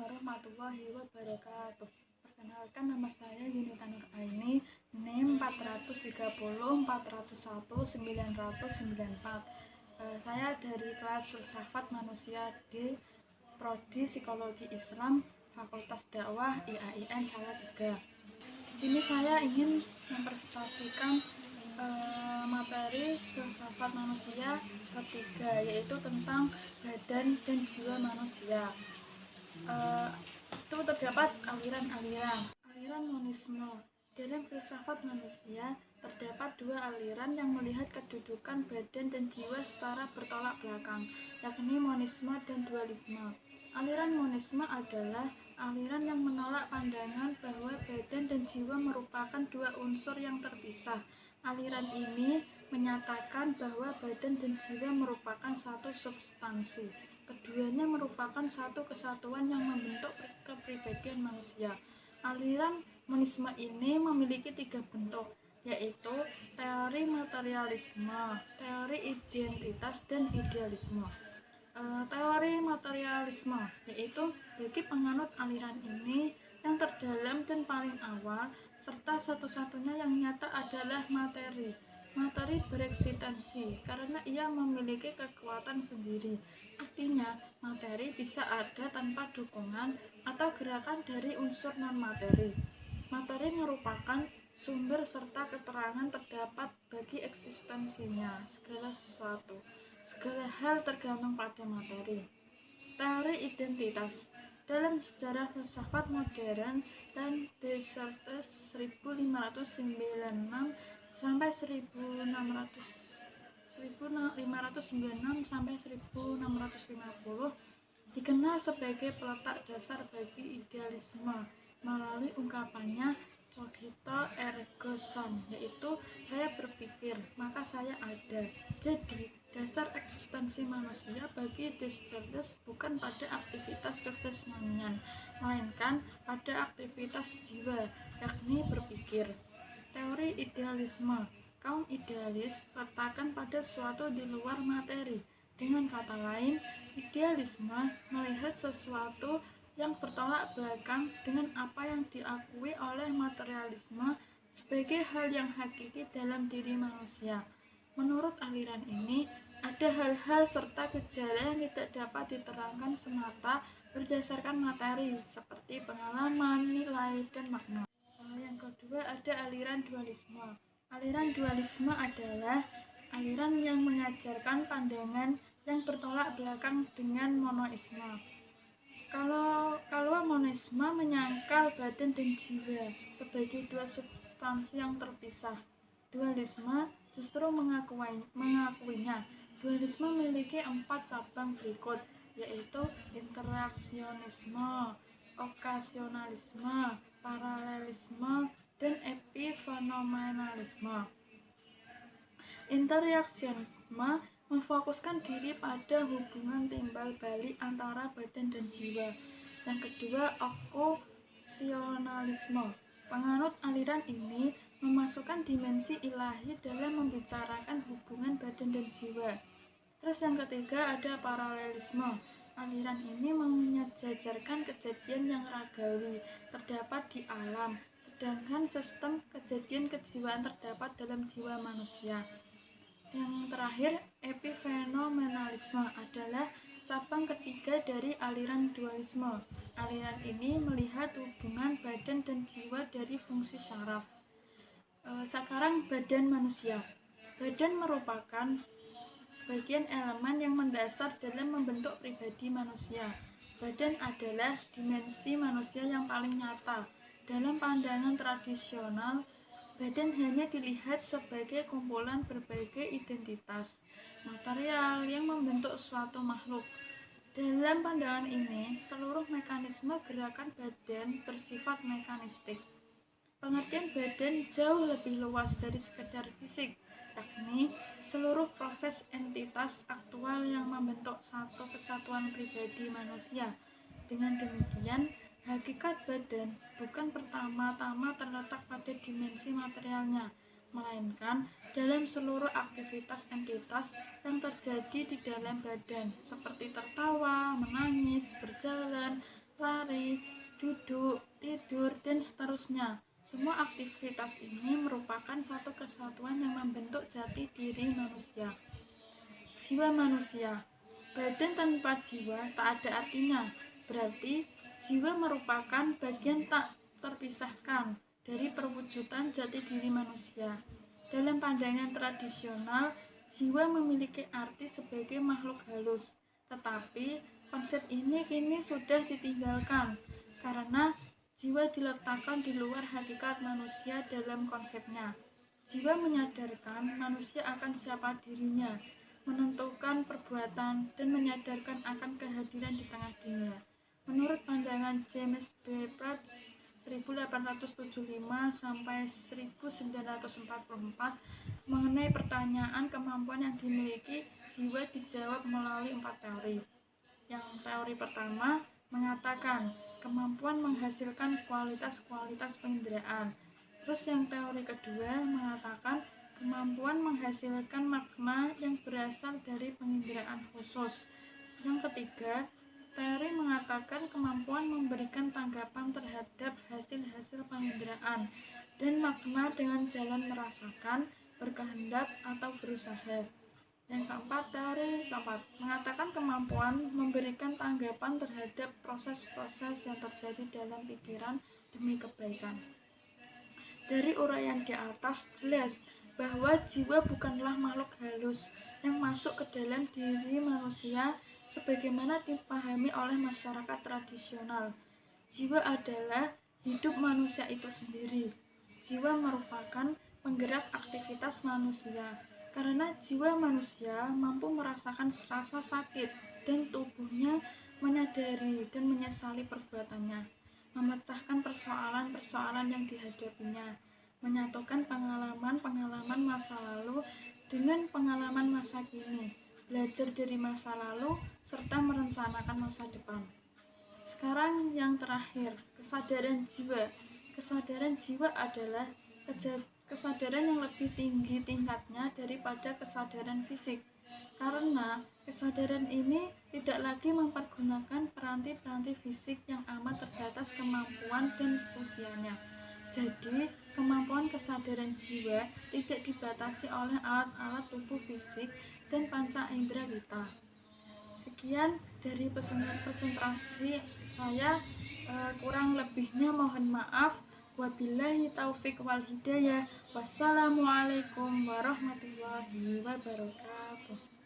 warahmatullahi wabarakatuh. Perkenalkan, nama saya Yunita Nur Aini, NIM 430 401 994. Saya dari kelas Filsafat Manusia D, Prodi Psikologi Islam, Fakultas Dakwah IAIN Salatiga. Di sini saya ingin mempresentasikan materi filsafat manusia ketiga, yaitu tentang badan dan jiwa manusia. Itu terdapat aliran monisme. Dalam filsafat manusia terdapat dua aliran yang melihat kedudukan badan dan jiwa secara bertolak belakang, yakni monisme dan dualisme. Aliran monisme adalah aliran yang menolak pandangan bahwa badan dan jiwa merupakan dua unsur yang terpisah. Aliran ini menyatakan bahwa badan dan jiwa merupakan satu substansi. Keduanya merupakan satu kesatuan yang membentuk kepribadian manusia. Aliran monisme ini memiliki tiga bentuk, yaitu teori materialisme, teori identitas, dan idealisme. Teori materialisme yaitu bagi penganut aliran ini yang terdalam dan paling awal serta satu-satunya yang nyata adalah materi. Materi bereksistensi karena ia memiliki kekuatan sendiri. Artinya, materi bisa ada tanpa dukungan atau gerakan dari unsur non-materi. Materi merupakan sumber serta keterangan terdapat bagi eksistensinya segala sesuatu. Segala hal tergantung pada materi. Teori identitas dalam sejarah filsafat modern dan Descartes 1596 sampai 1650 dikenal sebagai peletak dasar bagi idealisme melalui ungkapannya cogito ergo sum, yaitu saya berpikir maka saya ada. Jadi dasar eksistensi manusia bagi Descartes bukan pada aktivitas kejasmanian, melainkan pada aktivitas jiwa, yakni berpikir. Teori idealisme, kaum idealis letakkan pada suatu di luar materi. Dengan kata lain, idealisme melihat sesuatu yang bertolak belakang dengan apa yang diakui oleh materialisme sebagai hal yang hakiki dalam diri manusia. Menurut aliran ini, ada hal-hal serta gejala yang tidak dapat diterangkan semata berdasarkan materi, seperti pengalaman, nilai, dan makna. Yang kedua, ada aliran dualisme. Aliran dualisme adalah aliran yang mengajarkan pandangan yang bertolak belakang dengan monoisme. Kalau monisme menyangkal badan dan jiwa sebagai dua substansi yang terpisah, dualisme justru mengakuinya. Dualisme memiliki 4 cabang berikut, yaitu interaksionisme, okasionalisme, paralelisme, dan epifenomenalisme. Interaksionisme memfokuskan diri pada hubungan timbal balik antara badan dan jiwa. Yang kedua, okasionalisme. Penganut aliran ini memasukkan dimensi ilahi dalam membicarakan hubungan badan dan jiwa. Terus yang ketiga, ada paralelisme. Aliran ini menjajarkan kejadian yang ragawi terdapat di alam, sedangkan sistem kejadian kejiwaan terdapat dalam jiwa manusia. Yang terakhir, epifenomenalisme adalah cabang ketiga dari aliran dualisme. Aliran ini melihat hubungan badan dan jiwa dari fungsi syaraf. Sekarang badan manusia. Badan merupakan bagian elemen yang mendasar dalam membentuk pribadi manusia. Badan adalah dimensi manusia yang paling nyata. Dalam pandangan tradisional, badan hanya dilihat sebagai kumpulan berbagai identitas material yang membentuk suatu makhluk. Dalam pandangan ini, seluruh mekanisme gerakan badan bersifat mekanistik. Pengertian badan jauh lebih luas dari sekedar fisik, yakni seluruh proses entitas aktual yang membentuk satu kesatuan pribadi manusia. Dengan demikian, hakikat badan bukan pertama-tama terletak pada dimensi materialnya, melainkan dalam seluruh aktivitas entitas yang terjadi di dalam badan, seperti tertawa, menangis, berjalan, lari, duduk, tidur, dan seterusnya. Semua aktivitas ini merupakan satu kesatuan yang membentuk jati diri manusia. Jiwa manusia. Badan tanpa jiwa tak ada artinya. Berarti jiwa merupakan bagian tak terpisahkan dari perwujudan jati diri manusia. Dalam pandangan tradisional, jiwa memiliki arti sebagai makhluk halus. Tetapi konsep ini kini sudah ditinggalkan karena jiwa diletakkan di luar hakikat manusia dalam konsepnya. Jiwa menyadarkan manusia akan siapa dirinya, menentukan perbuatan, dan menyadarkan akan kehadiran di tengah dunia. Menurut pandangan James B. Pratt 1875 sampai 1944 mengenai pertanyaan kemampuan yang dimiliki jiwa dijawab melalui 4 teori. Yang teori pertama mengatakan kemampuan menghasilkan kualitas-kualitas penginderaan. Terus yang teori kedua mengatakan kemampuan menghasilkan makna yang berasal dari penginderaan khusus. Yang ketiga, teori mengatakan kemampuan memberikan tanggapan terhadap hasil-hasil penginderaan dan makna dengan jalan merasakan, berkehendak, atau berusaha. Yang keempat, teori keempat mengatakan kemampuan memberikan tanggapan terhadap proses-proses yang terjadi dalam pikiran demi kebaikan. Dari uraian di atas jelas bahwa jiwa bukanlah makhluk halus yang masuk ke dalam diri manusia sebagaimana dipahami oleh masyarakat tradisional. Jiwa adalah hidup manusia itu sendiri. Jiwa merupakan penggerak aktivitas manusia. Karena jiwa manusia mampu merasakan rasa sakit dan tubuhnya menyadari dan menyesali perbuatannya, memecahkan persoalan-persoalan yang dihadapinya, menyatukan pengalaman-pengalaman masa lalu dengan pengalaman masa kini, belajar dari masa lalu, serta merencanakan masa depan. Sekarang yang terakhir, kesadaran jiwa. Kesadaran jiwa adalah kesadaran yang lebih tinggi tingkatnya daripada kesadaran fisik. Karena kesadaran ini tidak lagi mempergunakan peranti-peranti fisik yang amat terbatas kemampuan dan usianya. Jadi, kemampuan kesadaran jiwa tidak dibatasi oleh alat-alat tubuh fisik dan panca indera kita. Sekian dari presentasi saya, kurang lebihnya mohon maaf. Wabillahi taufik wal hidayah. Wassalamualaikum warahmatullahi wabarakatuh.